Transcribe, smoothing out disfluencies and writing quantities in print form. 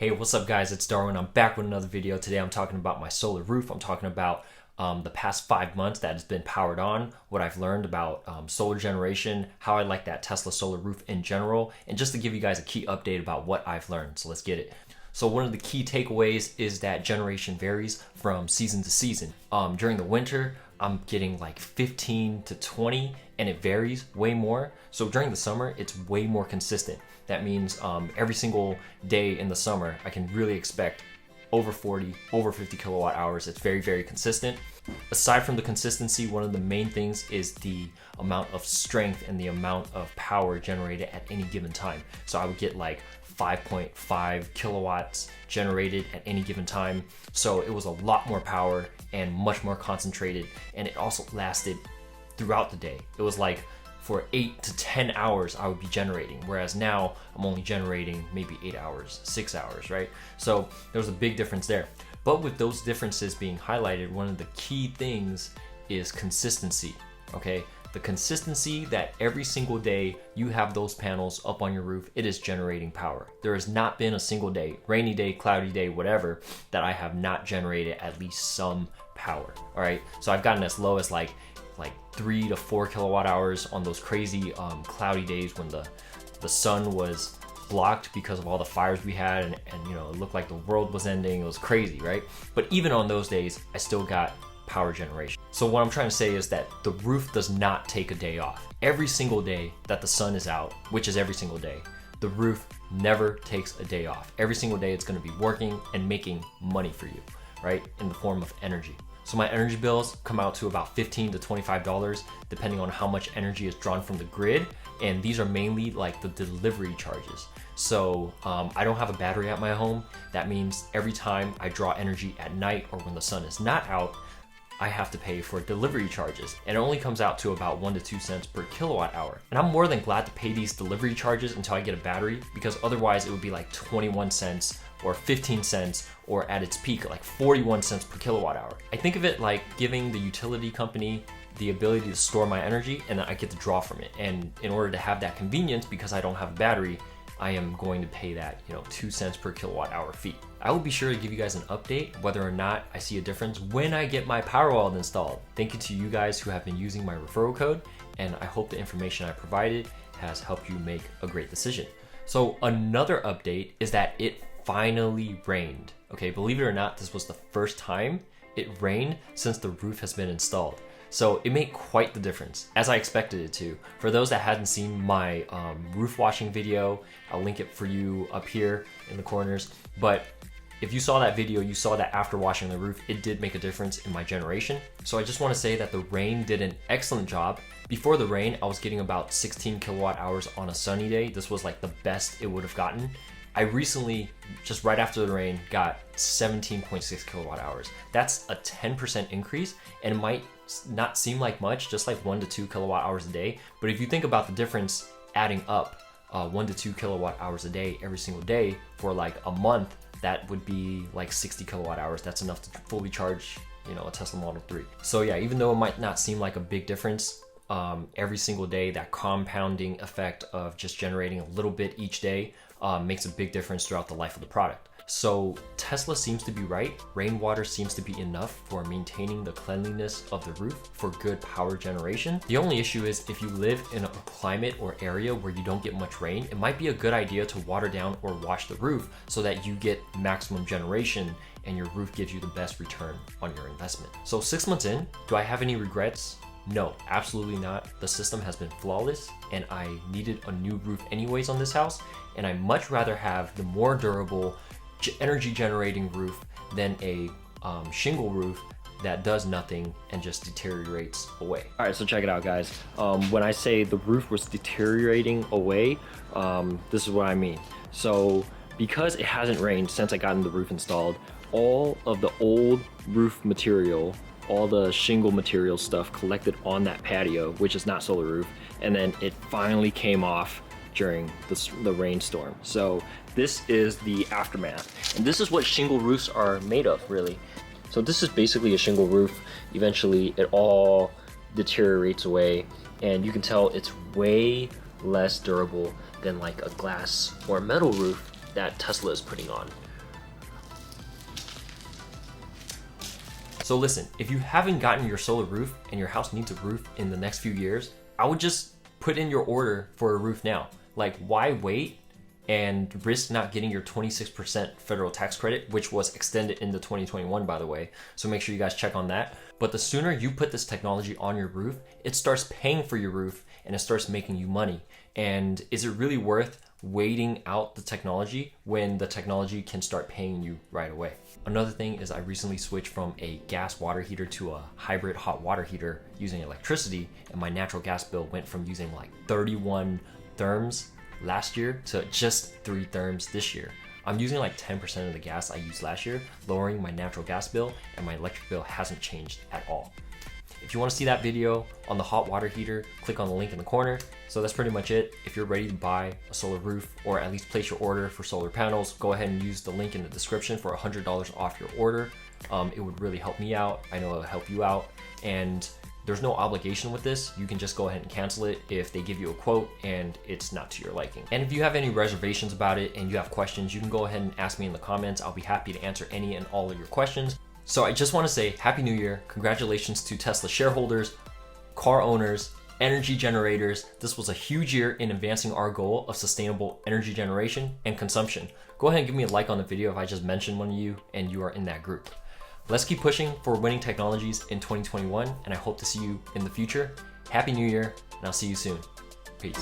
Hey, what's up guys? It's Darwin. I'm back with another video. Today I'm talking about my solar roof. I'm talking about the past 5 months that has been powered on, what I've learned about solar generation, how I like that Tesla solar roof in general, and just to give you guys a key update about what I've learned. So let's get it. So one of the key takeaways is that generation varies from season to season. During the winter, I'm getting like 15 to 20 and it varies way more. So during the summer, it's way more consistent. That means every single day in the summer, I can really expect over 40, over 50 kilowatt hours. It's very, very consistent. Aside from the consistency, one of the main things is the amount of strength and the amount of power generated at any given time. So I would get like 5.5 kilowatts generated at any given time. So it was a lot more power and much more concentrated. And it also lasted throughout the day. It was like for 8 to 10 hours I would be generating, whereas now I'm only generating maybe 8 hours, 6 hours, right? So there was a big difference there. But with those differences being highlighted, one of the key things is consistency, okay? The consistency that every single day you have those panels up on your roof, it is generating power. There has not been a single day, rainy day, cloudy day, whatever, that I have not generated at least some power, all right? So I've gotten as low as like 3 to 4 kilowatt hours on those crazy cloudy days when the sun was blocked because of all the fires we had, and you know, it looked like the world was ending. It was crazy, right? But even on those days, I still got power generation. So what I'm trying to say is that the roof does not take a day off. Every single day that the sun is out, which is every single day, the roof never takes a day off. Every single day it's going to be working and making money for you, right? In the form of energy. So my energy bills come out to about $15 to $25 depending on how much energy is drawn from the grid, and these are mainly like the delivery charges. So I don't have a battery at my home. That means every time I draw energy at night or when the sun is not out, I have to pay for delivery charges, and it only comes out to about 1 to 2 cents per kilowatt hour. And I'm more than glad to pay these delivery charges until I get a battery, because otherwise it would be like 21 cents or 15 cents, or at its peak like 41 cents per kilowatt hour. I think of it like giving the utility company the ability to store my energy, and then I get to draw from it. And in order to have that convenience, because I don't have a battery, I am going to pay that, 2 cents per kilowatt hour fee. I will be sure to give you guys an update whether or not I see a difference when I get my Powerwall installed. Thank you to you guys who have been using my referral code, and I hope the information I provided has helped you make a great decision. So another update is that it finally rained. Okay, believe it or not, this was the first time it rained since the roof has been installed. So it made quite the difference, as I expected it to. For those that hadn't seen my roof washing video, I'll link it for you up here in the corners. But if you saw that video, you saw that after washing the roof, it did make a difference in my generation. So I just want to say that the rain did an excellent job. Before the rain, I was getting about 16 kilowatt hours on a sunny day. This was like the best it would have gotten. I recently, just right after the rain, got 17.6 kilowatt hours. That's a 10% increase, and it might not seem like much, just like 1 to 2 kilowatt hours a day. But if you think about the difference adding up 1 to 2 kilowatt hours a day every single day for like a month, that would be like 60 kilowatt hours. That's enough to fully charge, a Tesla Model 3. So yeah, even though it might not seem like a big difference, every single day, that compounding effect of just generating a little bit each day makes a big difference throughout the life of the product. So Tesla seems to be right. Rainwater seems to be enough for maintaining the cleanliness of the roof for good power generation. The only issue is if you live in a climate or area where you don't get much rain, it might be a good idea to water down or wash the roof so that you get maximum generation and your roof gives you the best return on your investment. So 6 months in, do I have any regrets? No, absolutely not. The system has been flawless, and I needed a new roof anyways on this house, and I much rather have the more durable energy generating roof than a shingle roof that does nothing and just deteriorates away. All right, so check it out, guys. When I say the roof was deteriorating away, this is what I mean. So because it hasn't rained since I gotten the roof installed, all of the old roof material, all the shingle material stuff collected on that patio, which is not solar roof, and then it finally came off during the rainstorm. So this is the aftermath, and this is what shingle roofs are made of, really. So this is basically a shingle roof. Eventually it all deteriorates away, and you can tell it's way less durable than like a glass or metal roof that Tesla is putting on. So listen, if you haven't gotten your solar roof and your house needs a roof in the next few years, I would just put in your order for a roof now. Like, why wait and risk not getting your 26% federal tax credit, which was extended into 2021, by the way. So make sure you guys check on that. But the sooner you put this technology on your roof, it starts paying for your roof and it starts making you money. And is it really worth waiting out the technology when the technology can start paying you right away? Another thing is I recently switched from a gas water heater to a hybrid hot water heater using electricity, and my natural gas bill went from using like 31 therms last year to just 3 therms this year. I'm using like 10% of the gas I used last year, lowering my natural gas bill, and my electric bill hasn't changed at all. If you want to see that video on the hot water heater, click on the link in the corner. So that's pretty much it. If you're ready to buy a solar roof or at least place your order for solar panels, go ahead and use the link in the description for $100 off your order. It would really help me out. I know it'll help you out. And there's no obligation with this. You can just go ahead and cancel it if they give you a quote and it's not to your liking. And if you have any reservations about it and you have questions, you can go ahead and ask me in the comments. I'll be happy to answer any and all of your questions. So I just want to say Happy New Year. Congratulations to Tesla shareholders, car owners, energy generators. This was a huge year in advancing our goal of sustainable energy generation and consumption. Go ahead and give me a like on the video if I just mentioned one of you and you are in that group. Let's keep pushing for winning technologies in 2021, and I hope to see you in the future. Happy New Year, and I'll see you soon. Peace.